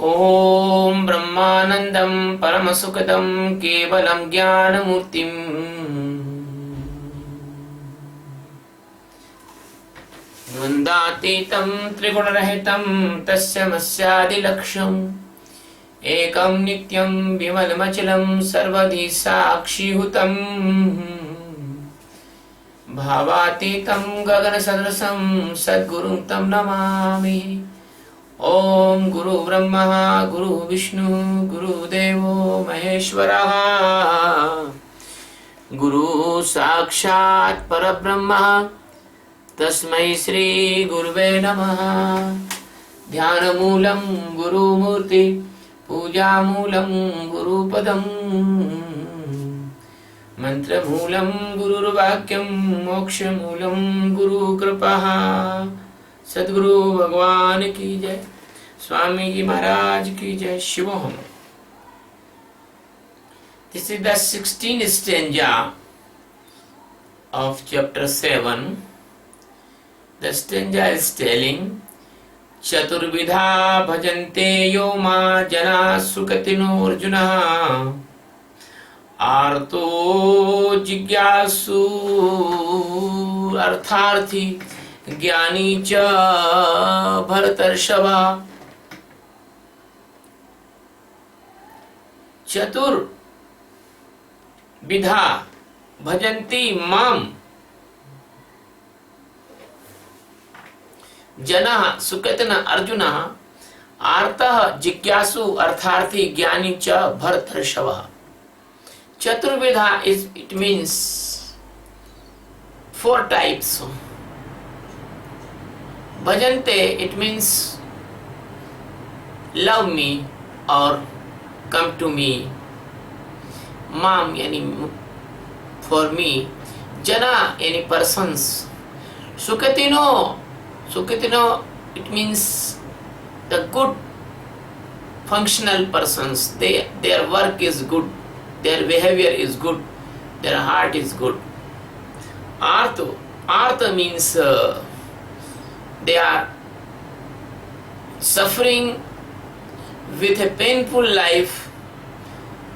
ॐ ब्रह्मानन्दं परमसुखदं केवलं ज्ञानमूर्तिम् द्वन्द्वातीतं त्रिगुणरहितं तस्यमस्यादिलक्ष्यम् एकं नित्यं विमलमचलं सर्वधि साक्षिभूतम् भावातीतं गगनसदृशं सद्गुरुं तं नमामि। ओम गुरु ब्रह्मा गुरु विष्णु गुरुदेवो महेश्वरः गुरु साक्षात् परब्रह्म तस्मै श्री गुरुवे नमः। ध्यानमूलं गुरुमूर्ति पूजामूलं गुरुपदं मंत्रमूलं गुरुर्वाक्यं मोक्षमूलं गुरुकृपः। सद्गुरु भगवान की जय, स्वामी जी महाराज की जय। शिवोहम। This is the 16th stanza of chapter 7. The stanza is telling चतुर्विधा भजन्ते यो मा जना सुकृतिनो अर्जुनः आर्तो जिज्ञासु अर्थार्थी ज्ञानी च भरतर्षभा। चतुर्विधा भजन्ति माम जनः सुकृतिनः अर्जुनः आर्तः जिज्ञासु अर्थार्थी ज्ञानी च भरतर्षभः। चतुर्विधा it means 4 types. Bhajante, it means love me or come to me. Mam yani for me. Jana any persons. Sukatino it means the good functional persons. Their work is good, their behavior is good, their heart is good. Artha means they are suffering with a painful life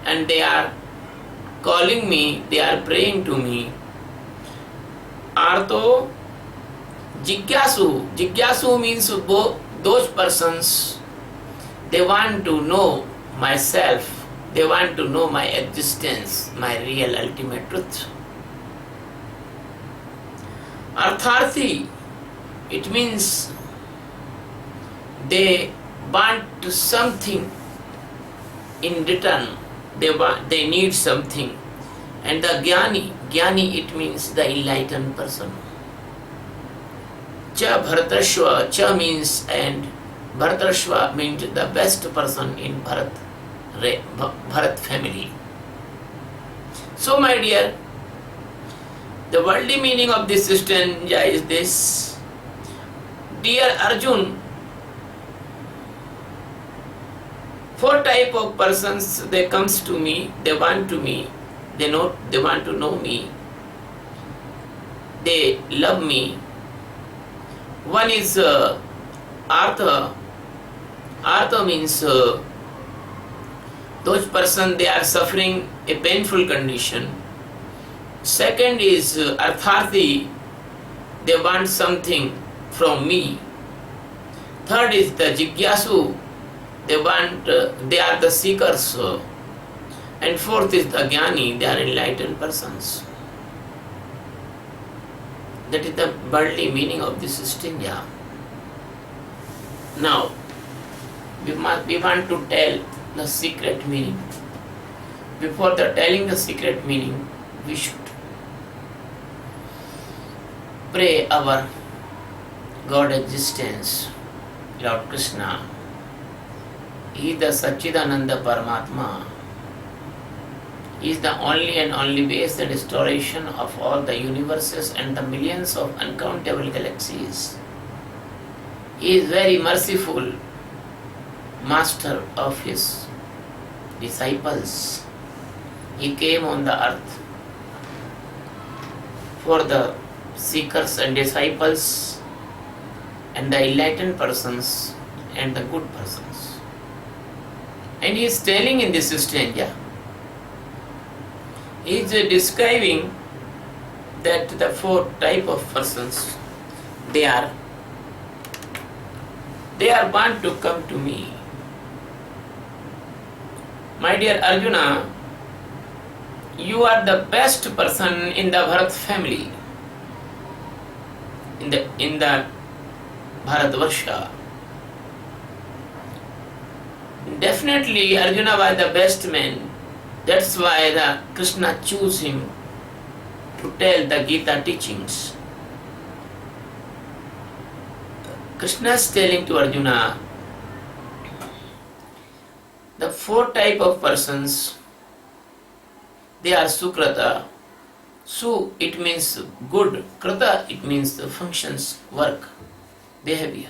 and they are calling me, they are praying to me. Artho Jigyasu means those persons, they want to know myself, they want to know my existence, my real ultimate truth. Artharthi, it means they want something in return, they need something. And the Jnani it means the enlightened person. Cha Bharatarshva, Cha means and Bharatarshva means the best person in Bharat family. So my dear, the worldly meaning of this stanza is this. Dear Arjun, 4 type of persons, they comes to me, they want to me, they want to know me, they love me. One is Artha. Artha means those person they are suffering a painful condition. Second is Artharthi, they want something from me. Third is the Jigyasu, they are the seekers. And fourth is the Jnani, they are enlightened persons. That is the worldly meaning of this stanza. Now, we want to tell the secret meaning. Before telling the secret meaning, we should pray our God existence, Lord Krishna. He is the Satchidananda Paramatma. He is the only and only base and restoration of all the universes and the millions of uncountable galaxies. He is very merciful, master of his disciples. He came on the earth for the seekers and disciples and the enlightened persons and the good persons. And he is telling in this stanza, he is describing that the four type of persons, they are want to come to me. My dear Arjuna, you are the best person in the Bharat family, in the Bharatvarsha. Definitely Arjuna was the best man. That's why the Krishna chose him to tell the Gita teachings. Krishna is telling to Arjuna, the four type of persons, they are Sukrata. Su, it means good. Krata, it means functions, work, behavior.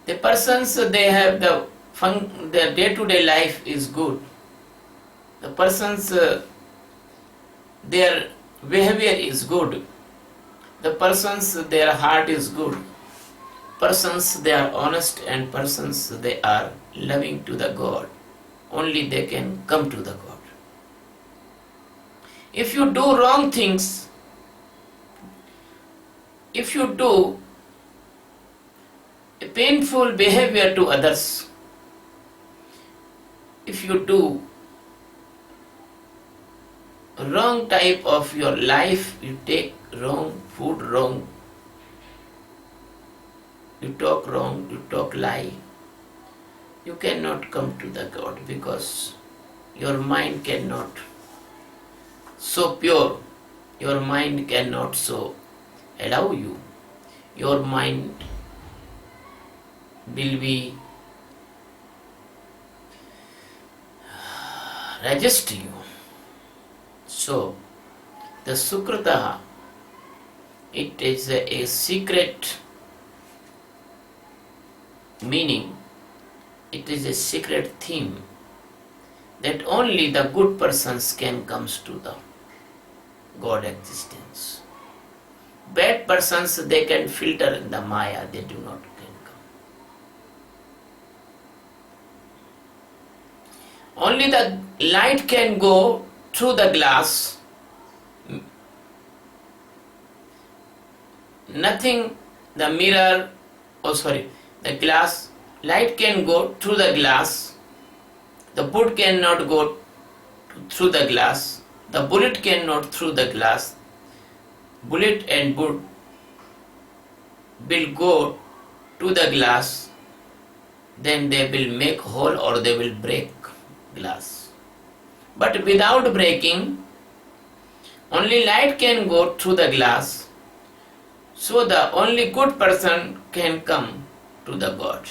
The persons, they have their day-to-day life is good. The persons, their behavior is good. The persons, their heart is good. Persons, they are honest, and persons, they are loving to the God. Only they can come to the God. If you do wrong things, if you do a painful behavior to others, if you do wrong type of your life, you take wrong food, wrong, you talk wrong, you talk lie, you cannot come to the God, because your mind cannot so pure, your mind cannot so allow you, your mind will be resist you. So the Sukrata, it is a secret meaning, it is a secret theme that only the good persons can come to the God existence. Bad persons, they can filter in the Maya, they do not can come. Only the light can go through the glass. Nothing, the mirror, the glass, light can go through the glass. The boot cannot go through the glass. The bullet cannot through the glass. Bullet and boot will go to the glass, then they will make hole or they will break glass. But without breaking, only light can go through the glass. So the only good person can come to the God.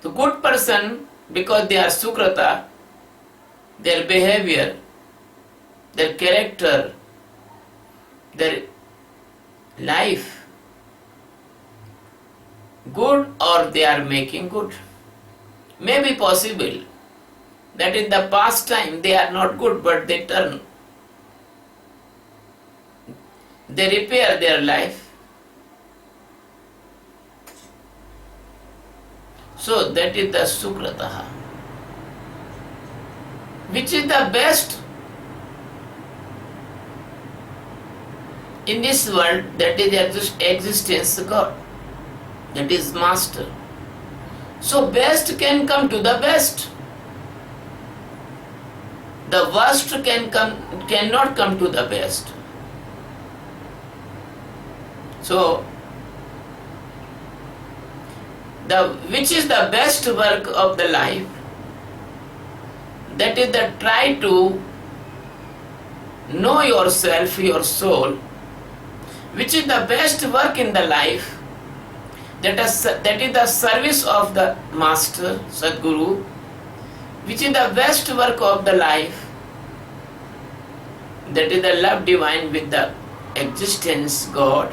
The good person, because they are Sukrata, their behavior, their character, their life, good, or they are making good. May be possible that in the past time they are not good, but they turn, they repair their life. So that is the Sukrataha. Which is the best in this world, that is existence God, that is master. So best can come to the best. The worst cannot come to the best. So which is the best work of the life? That is the try to know yourself, your soul, which is the best work in the life. That is the service of the Master, Sadguru, which is the best work of the life. That is the love divine with the existence God,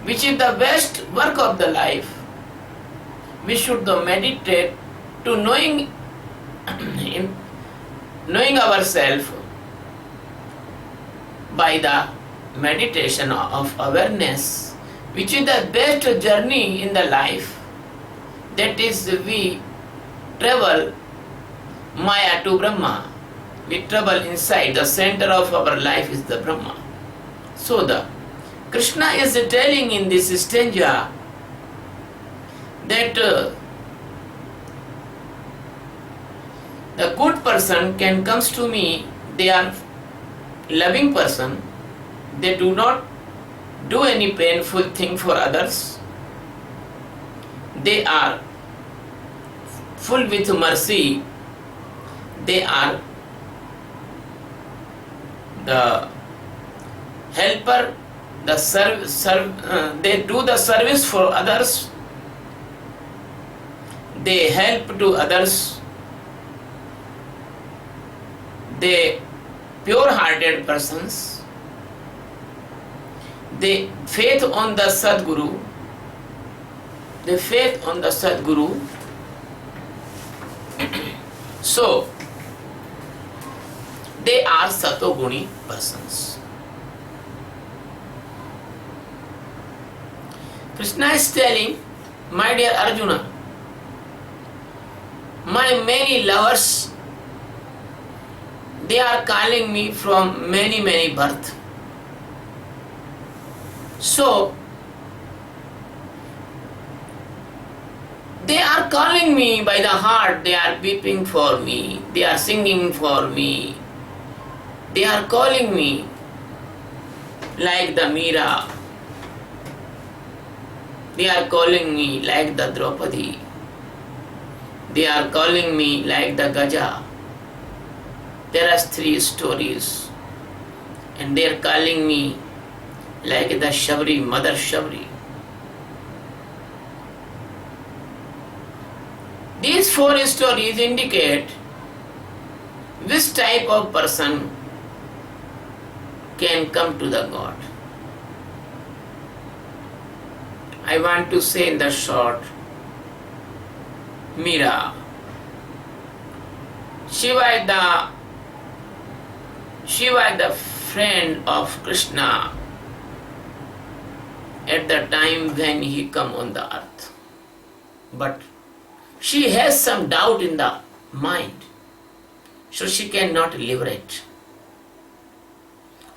which is the best work of the life. We should meditate to knowing ourselves by the meditation of awareness, which is the best journey in the life, That is, we travel Maya to Brahma. We travel inside. The center of our life is the Brahma. So the Krishna is telling in this stanza that the good person can comes to me. They are loving person. They do not do any painful thing for others. They are full with mercy. They are the helper, they do the service for others. They help to others. They pure-hearted persons. They faith on the Sadguru. They faith on the Sadguru. So, they are Satoguni persons. Krishna is telling, my dear Arjuna, my many lovers, they are calling me from many births. So, they are calling me by the heart, they are weeping for me, they are singing for me, they are calling me like the Meera, they are calling me like the Draupadi, they are calling me like the Gaja. There are 3 stories, and they are calling me like the Shabri, Mother Shabri. These 4 stories indicate which type of person can come to the God. I want to say in the short, Meera, Shiva is the friend of Krishna at the time when he come on the earth. But she has some doubt in the mind, so she cannot liberate.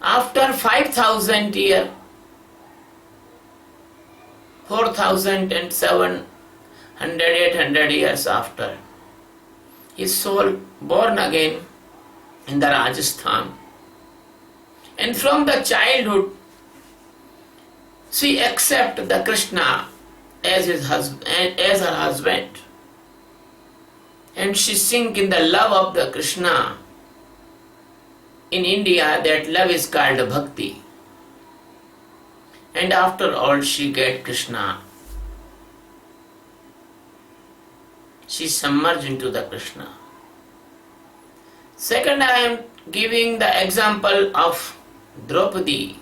After 5,000 years, 4,700, 800 years after, his soul born again in the Rajasthan. And from the childhood, she accepts the Krishna as her husband. And she sink in the love of the Krishna. In India, that love is called bhakti. And after all, she get Krishna. She submerged into the Krishna. Second, I am giving the example of Draupadi.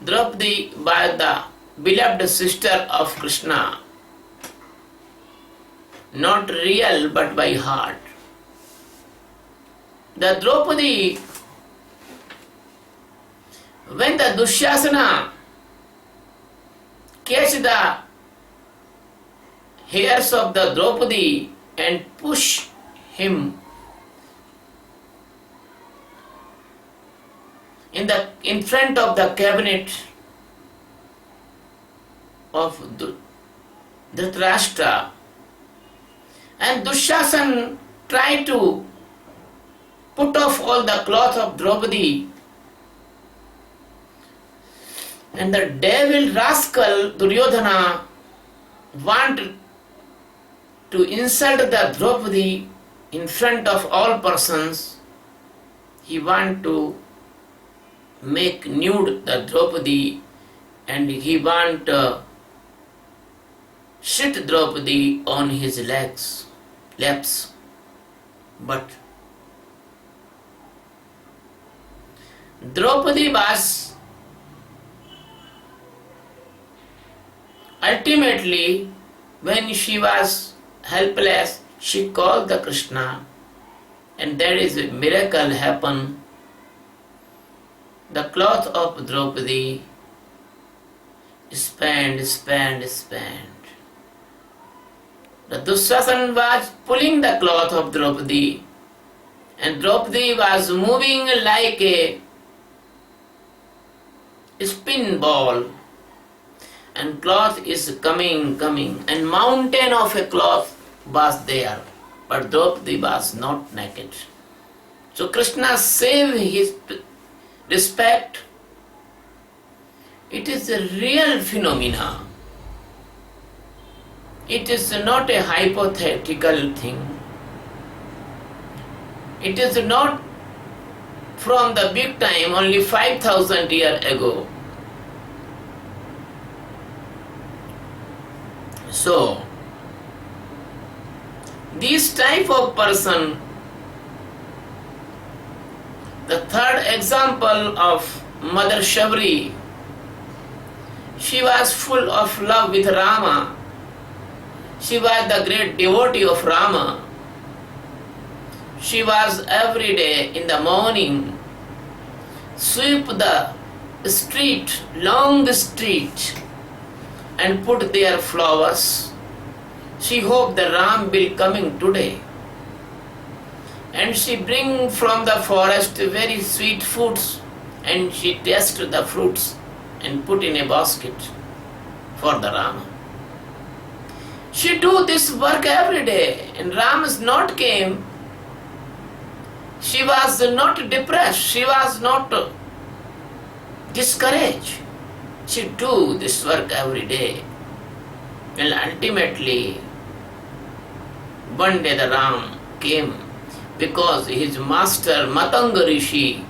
Draupadi was the beloved sister of Krishna. Not real, but by heart. The Draupadi, when the Dushyasana catch the hairs of the Draupadi and push him in front of the cabinet of Dhritarashtra, and Dushasan tried to put off all the cloth of Draupadi, and the devil rascal Duryodhana wanted to insult the Draupadi in front of all persons. He wanted to make nude the Draupadi, and he wanted to sit Draupadi on his laps. But Draupadi was ultimately, when she was helpless, she called the Krishna, and there is a miracle happen. The cloth of Draupadi expand. The Dushasana was pulling the cloth of Draupadi, and Draupadi was moving like a spin ball, and cloth is coming, and mountain of a cloth was there, but Draupadi was not naked. So Krishna saved his respect. It is a real phenomena. It is not a hypothetical thing. It is not from the big time, only 5,000 years ago. So, this type of person, the third example of Mother Shabri, she was full of love with Rama. She was the great devotee of Rama. She was every day in the morning sweep the street, long street, and put their flowers. She hoped the Ram will coming today. And she bring from the forest very sweet fruits, and she taste the fruits and put in a basket for the Rama. She do this work every day, and Ram is not came. She was not depressed. She was not discouraged. She do this work every day. And ultimately, one day the Ram came because his master Matanga Rishi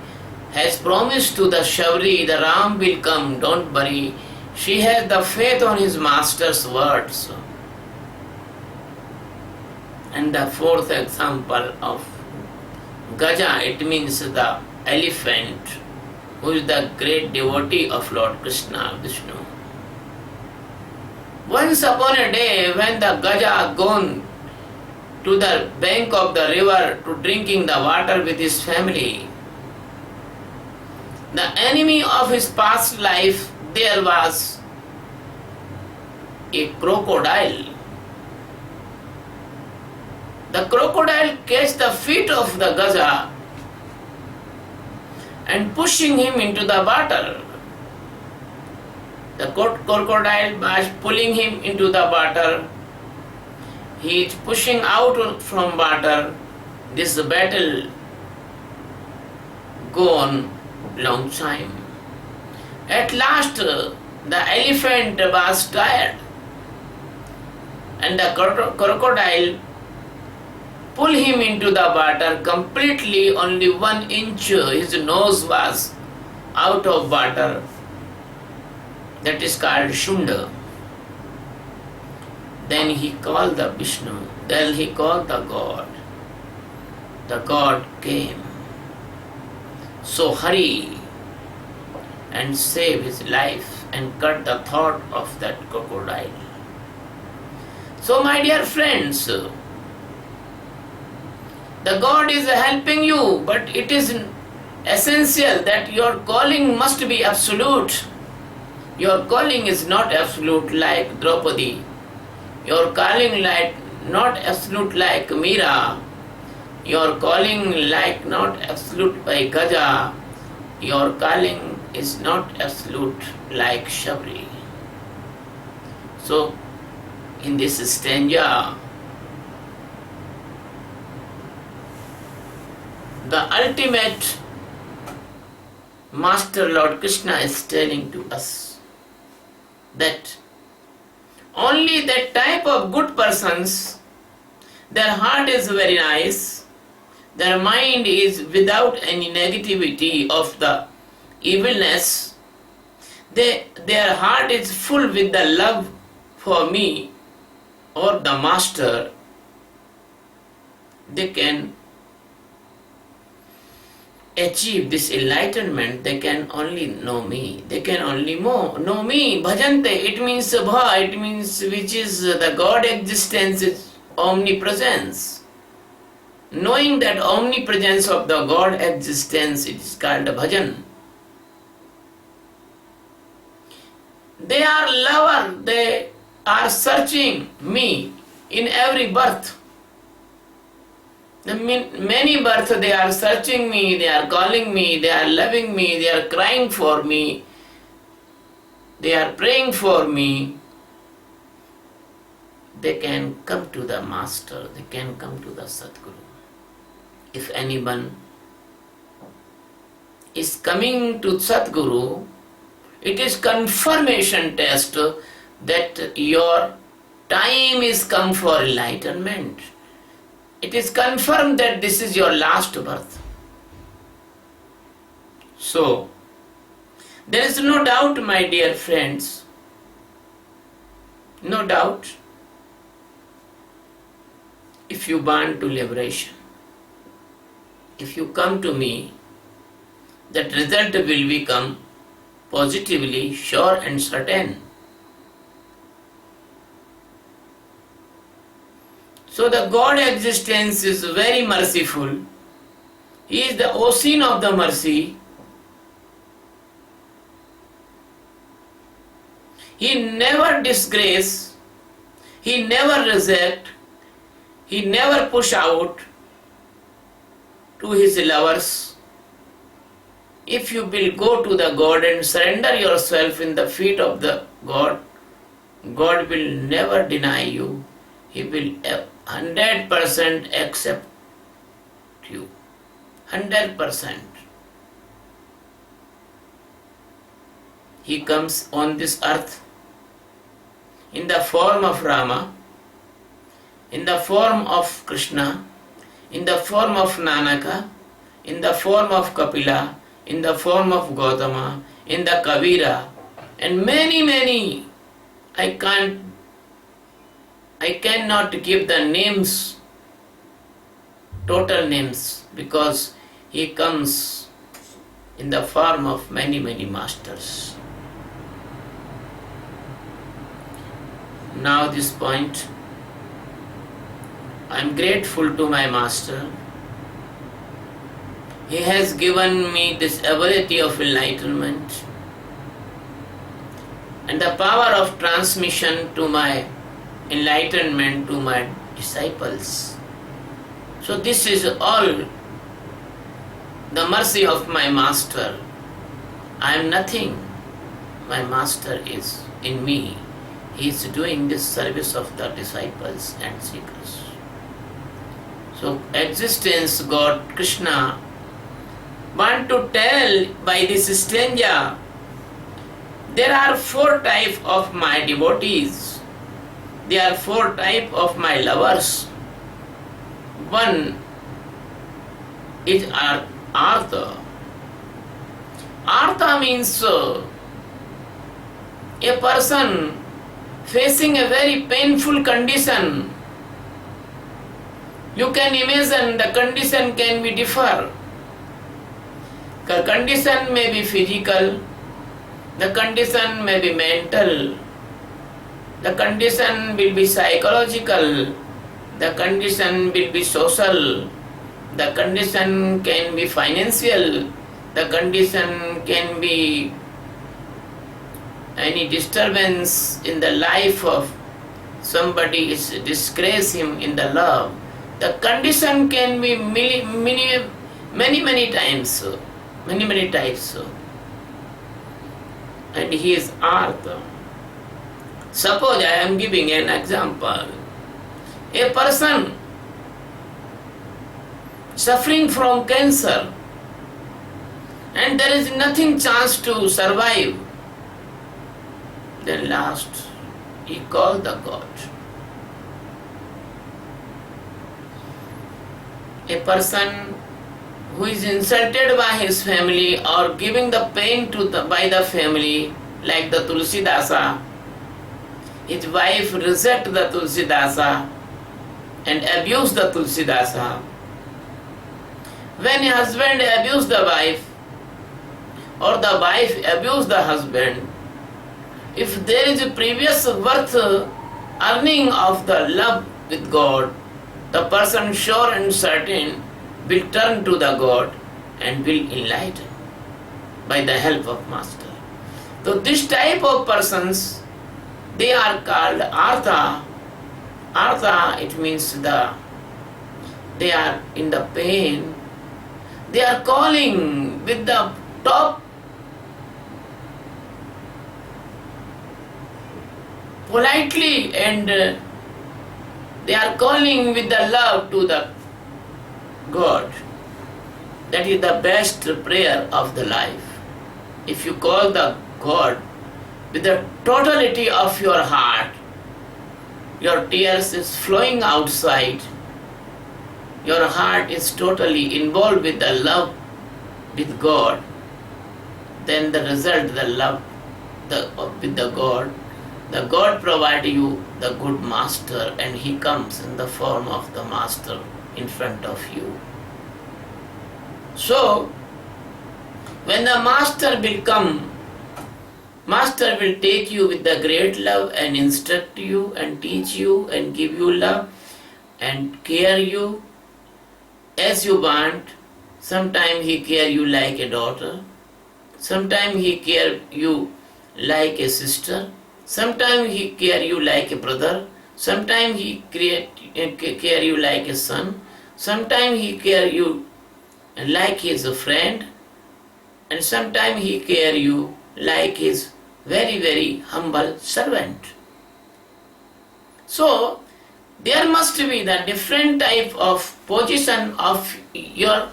has promised to the Shabri, the Ram will come, don't worry. She has the faith on his master's words. And the fourth example of Gaja, it means the elephant, who is the great devotee of Lord Krishna, Vishnu. Once upon a day, when the Gaja gone to the bank of the river to drinking the water with his family, the enemy of his past life, there was a crocodile. The crocodile catch the feet of the Gaja and pushing him into the water. The crocodile was pulling him into the water. He is pushing out from water. This battle go on long time. At last, the elephant was tired, and the crocodile pull him into the water completely. Only 1 inch his nose was out of water. That is called Shunda. Then he called the Vishnu. Then he called the God. The God came. So hurry and save his life and cut the throat of that crocodile. So my dear friends, the God is helping you, but it is essential that your calling must be absolute. Your calling is not absolute like Draupadi. Your calling like not absolute like Meera. Your calling like not absolute by Gaja. Your calling is not absolute like Shabri. So, in this stanza, the ultimate Master Lord Krishna is telling to us that only that type of good persons, their heart is very nice, their mind is without any negativity of the evilness, their heart is full with the love for me or the Master, they can achieve this enlightenment. They can only know me. They can only know me. Bhajante, it means bha, it means which is the God existence is omnipresence. Knowing that omnipresence of the God existence, it is called bhajan. They are lover, they are searching me. in every birth. Many births they are searching me, they are calling me, they are loving me, they are crying for me, they are praying for me. They can come to the Master, they can come to the Sadguru. If anyone is coming to Sadguru, it is confirmation test that your time is come for enlightenment. It is confirmed that this is your last birth. So, there is no doubt, my dear friends, no doubt, if you want to liberation, if you come to me, that result will become positively sure and certain. So the God existence is very merciful. He is the ocean of the mercy. He never disgrace, He never reject, He never push out to His lovers. If you will go to the God and surrender yourself in the feet of the God, God will never deny you. He will 100% accept you. 100%. He comes on this earth in the form of Rama, in the form of Krishna, in the form of Nanaka, in the form of Kapila, in the form of Gautama, in the Kavira, and many. I cannot give the names, total names, because he comes in the form of many masters. Now this point, I am grateful to my master. He has given me this ability of enlightenment and the power of transmission to my enlightenment to my disciples. So this is all the mercy of my master. I am nothing. My master is in me. He is doing this service of the disciples and seekers. So existence, God, Krishna, want to tell by this stanza, there are 4 types of my devotees. There are 4 types of my lovers. One is Artha. Artha means a person facing a very painful condition. You can imagine the condition can be differ. The condition may be physical, the condition may be mental, the condition will be psychological, the condition will be social, the condition can be financial, the condition can be any disturbance in the life of somebody, is disgrace him in the love. The condition can be many times, many types. And he is Artha. Suppose I am giving an example. A person suffering from cancer and there is nothing chance to survive. Then last he called the God. A person who is insulted by his family or giving the pain by the family, like the Tulsidasa, his wife reject the Tulsidasa and abuse the Tulsidasa. When a husband abuse the wife or the wife abuse the husband, if there is a previous birth earning of the love with God, the person sure and certain will turn to the God and will enlighten by the help of Master. So this type of persons, they are called Artha, Artha, it means they are in the pain. They are calling with the top politely, and they are calling with the love to the God. That is the best prayer of the life. If you call the God with the totality of your heart, your tears is flowing outside, your heart is totally involved with the love with God, then the result, the love with the God provides you the good master, and he comes in the form of the master in front of you. So, when the master will come, master will take you with the great love and instruct you and teach you and give you love and care you as you want. Sometimes he care you like a daughter, sometimes he care you like a sister, sometimes he care you like a brother, sometimes he care you like a son, sometimes he care you like his friend, and sometimes he care you like his very, very humble servant. So, there must be the different type of position of your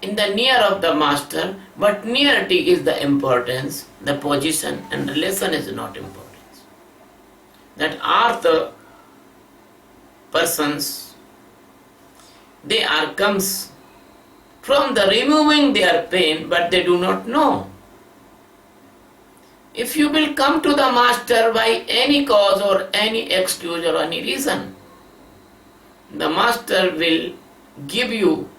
in the near of the master, but nearity is the importance, the position and relation is not importance. That are the persons, they are comes from the removing their pain, but they do not know. If you will come to the master by any cause or any excuse or any reason, the master will give you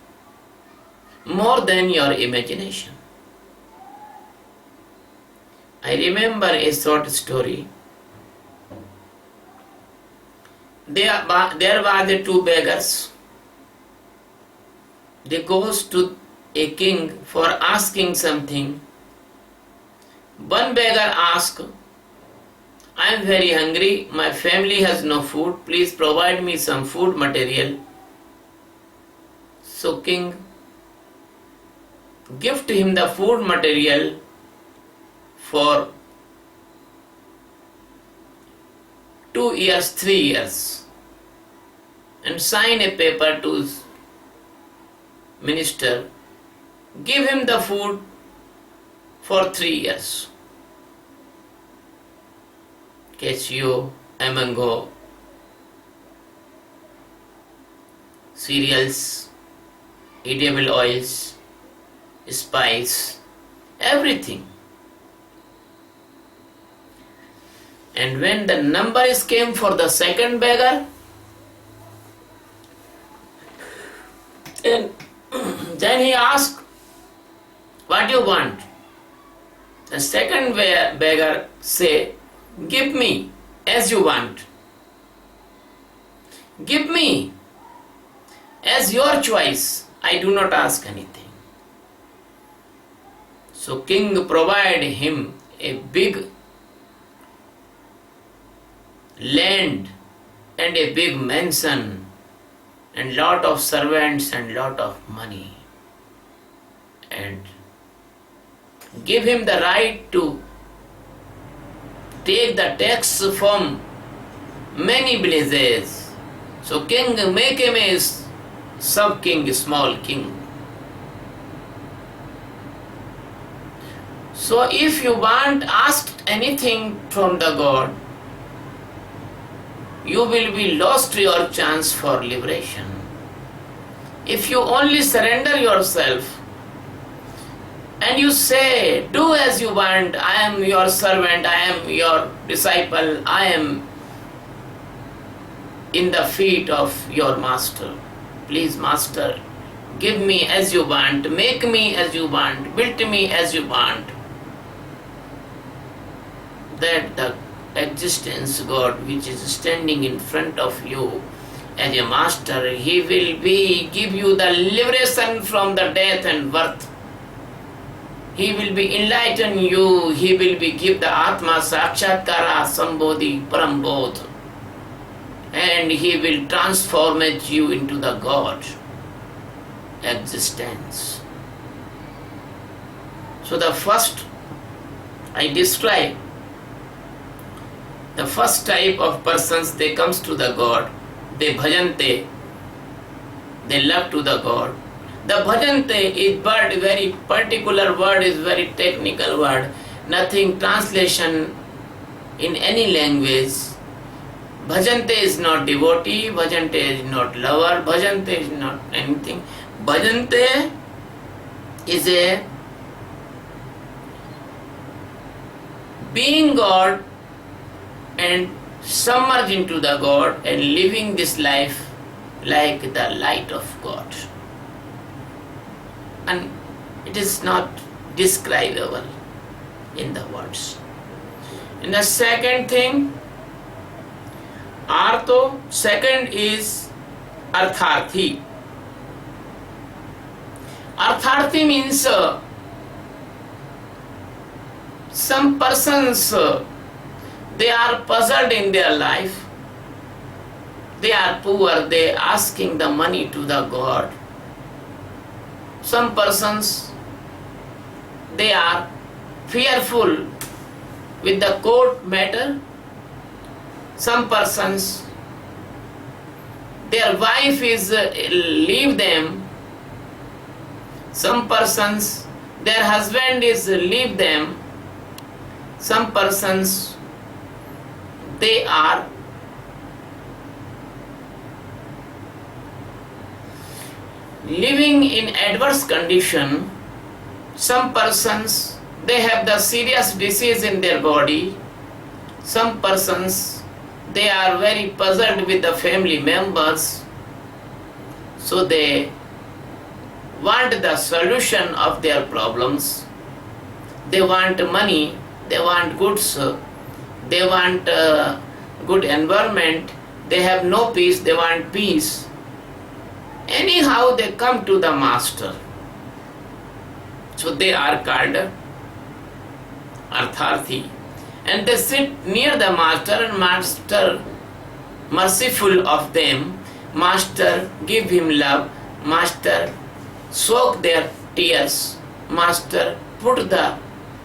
more than your imagination. I remember a short story. There were the two beggars. They goes to a king for asking something. One beggar asked, I am very hungry, my family has no food, please provide me some food material. So king gift him the food material for 2 years, 3 years, and sign a paper to his minister, give him the food for 3 years. Cashew, mango, cereals, edible oils, spice, everything. And when the numbers came for the second beggar, and then he asked, what do you want? The second beggar say, give me as you want. Give me as your choice. I do not ask anything. So king provided him a big land and a big mansion and lot of servants and lot of money, and give him the right to take the tax from many villages. So king make him a sub-king, small king. So if you want asked anything from the God, you will be lost your chance for liberation. If you only surrender yourself and you say, do as you want, I am your servant, I am your disciple, I am in the feet of your master. Please, master, give me as you want, make me as you want, build me as you want. That the existence God which is standing in front of you as a master, he will give you the liberation from the death and birth. He will be enlighten you, he will give the Atma Sakshatkara Sambodhi Parambodh. and he will transform you into the God existence. So the first I describe, the first type of persons, they comes to the God, they bhajante, they love to the God. The bhajante is word, very particular word, is very technical word, nothing translation in any language. Bhajante is not devotee, bhajante is not lover, bhajante is not anything. Bhajante is a being God and submerged into the God and living this life like the light of God. And it is not describable in the words. And the second thing, Artho, second is Artharthi. Artharthi means some persons, they are puzzled in their life. They are poor, they are asking the money to the God. Some persons, they are fearful with the court matter. Some persons, their wife is leave them. Some persons, their husband is leave them. Some persons, they are living in adverse condition. Some persons, they have the serious disease in their body. Some persons, they are very puzzled with the family members. So they want the solution of their problems. They want money, they want goods, they want good environment, they have no peace, they want peace. Anyhow, they come to the master. So they are called Artharthi. And they sit near the master, and master merciful of them. Master give him love. Master soak their tears. Master put the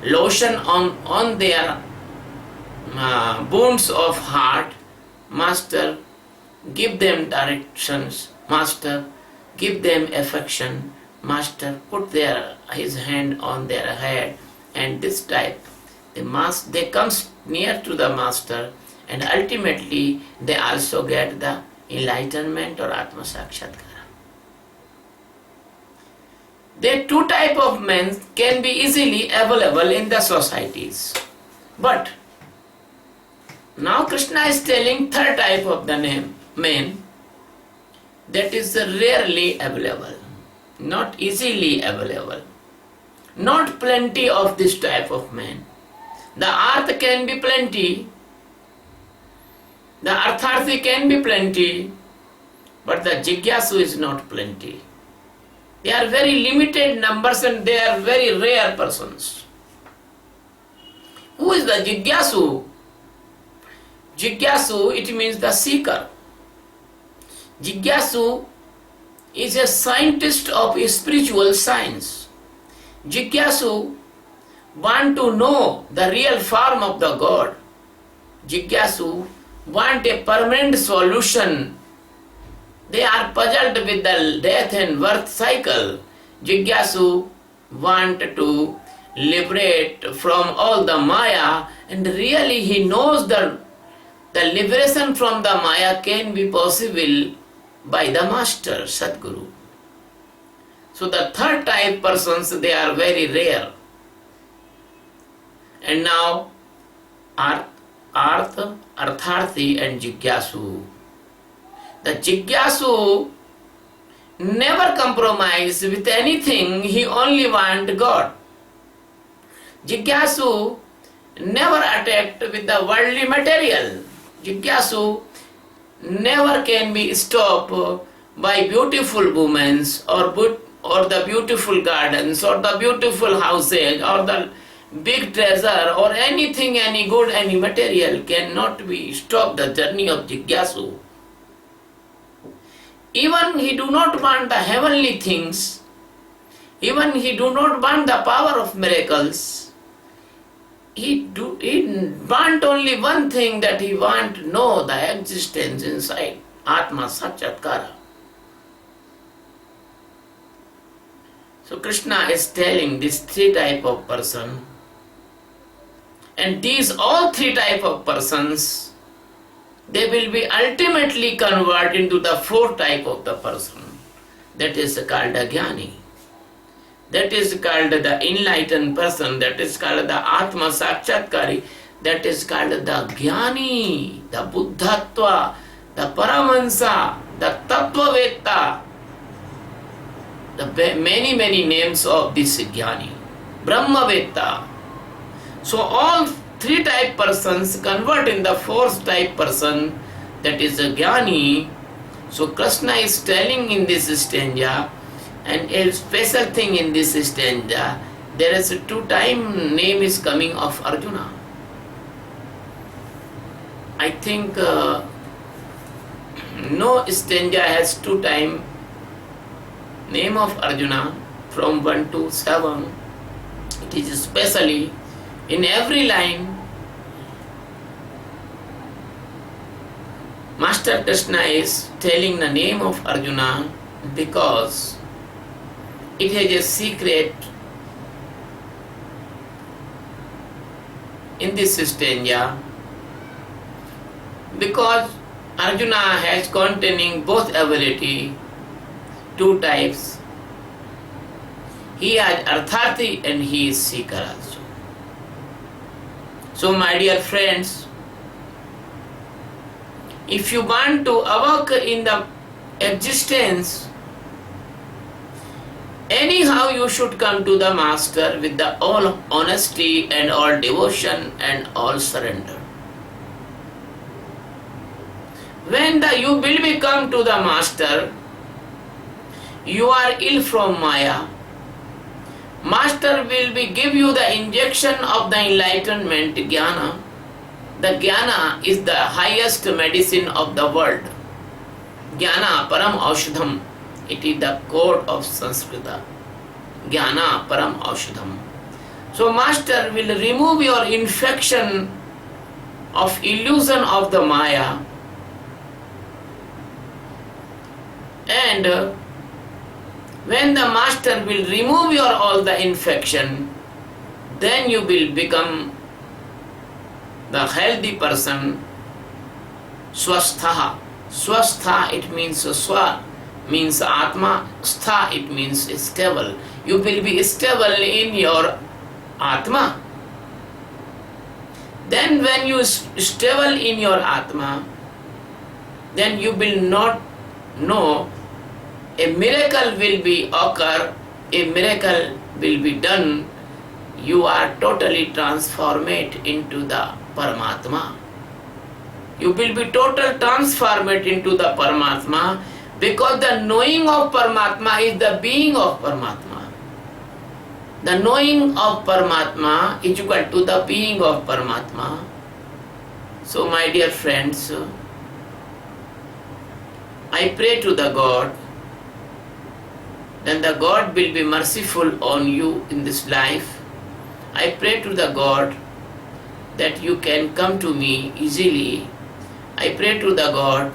lotion on their wounds of heart. Master give them directions. Master give them affection. Master put his hand on their head, and this type they comes near to the master, and ultimately they also get the enlightenment or Atma Sakshatkara. The two type of men can be easily available in the societies, but now Krishna is telling third type of the men that is rarely available, not easily available, not plenty of this type of men. The arth can be plenty, the artharthi can be plenty, but the jigyasu is not plenty. They are very limited numbers and they are very rare persons. Who is the jigyasu? Jigyasu, it means the seeker. Jigyasu is a scientist of spiritual science. Jigyasu want to know the real form of the God. Jigyasu want a permanent solution. They are puzzled with the death and birth cycle. Jigyasu want to liberate from all the Maya, and really he knows that the liberation from the Maya can be possible by the Master, Sadguru. So the third type persons, they are very rare. And now, Artha, Artharthi and Jigyasu. The Jigyasu never compromise with anything, he only want God. Jigyasu never attacked with the worldly material. Jigyasu never can be stopped by beautiful women or the beautiful gardens or the beautiful houses or the big treasure or anything, any good, any material cannot be stop the journey of Jigyasu. Even he do not want the heavenly things. Even he do not want the power of miracles. He want only one thing, that he want to know the existence inside. Atma Sakshatkara. So Krishna is telling these three type of person, and these all three type of persons, they will be ultimately converted into the fourth type of the person. That is called a Jnani. That is called the enlightened person. That is called the Atma Sakshatkari. That is called the Jnani, the Buddhatva, the Paramahansa, the Tattvavetta. The many names of this Jnani. Brahmavetta. So all three type persons convert in the fourth type person, that is a Jnani. So Krishna is telling in this stanza, and a special thing in this stanza, there is a two-time name is coming of Arjuna. I think no stanza has two-time name of Arjuna from 1 to 7. It is especially in every line. Master Krishna is telling the name of Arjuna because it has a secret in this stanza, because Arjuna has containing both ability, two types. He has Artharthi and he is seeker also. So my dear friends, if you want to awake in the existence, anyhow you should come to the Master with the all honesty and all devotion and all surrender. When you will become to the Master, you are ill from Maya. Master will give you the injection of the enlightenment, Jnana. The Jnana is the highest medicine of the world. Jnana Param Aushadham. It is the code of Sanskrita. Jnana Param Aushadham. So Master will remove your infection of illusion of the Maya, and when the Master will remove your all the infection, then you will become the healthy person. Swastha. Swastha, it means Swa, means Atma. Stha, it means stable. You will be stable in your Atma. Then when you stable in your Atma, then you will not know a miracle will be occur, a miracle will be done. You are totally transformed into the Paramatma. You will be total transformed into the Paramatma, because the knowing of Paramatma is the being of Paramatma. The knowing of Paramatma is equal to the being of Paramatma. So my dear friends, I pray to the God, then the God will be merciful on you in this life. I pray to the God that you can come to me easily. I pray to the God,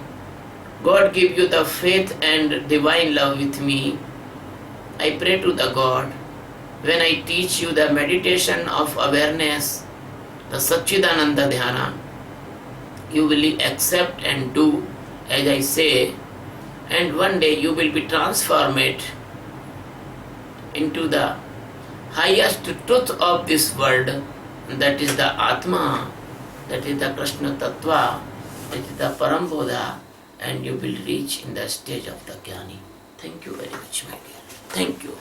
God give you the faith and divine love with me. I pray to the God, when I teach you the meditation of awareness, the Satchidananda Dhyana, you will accept and do as I say, and one day you will be transformed into the highest truth of this world, that is the Atma, that is the Krishna Tattva, that is the Parambodha, and you will reach in the stage of the Jnani. Thank you very much, my dear. Thank you.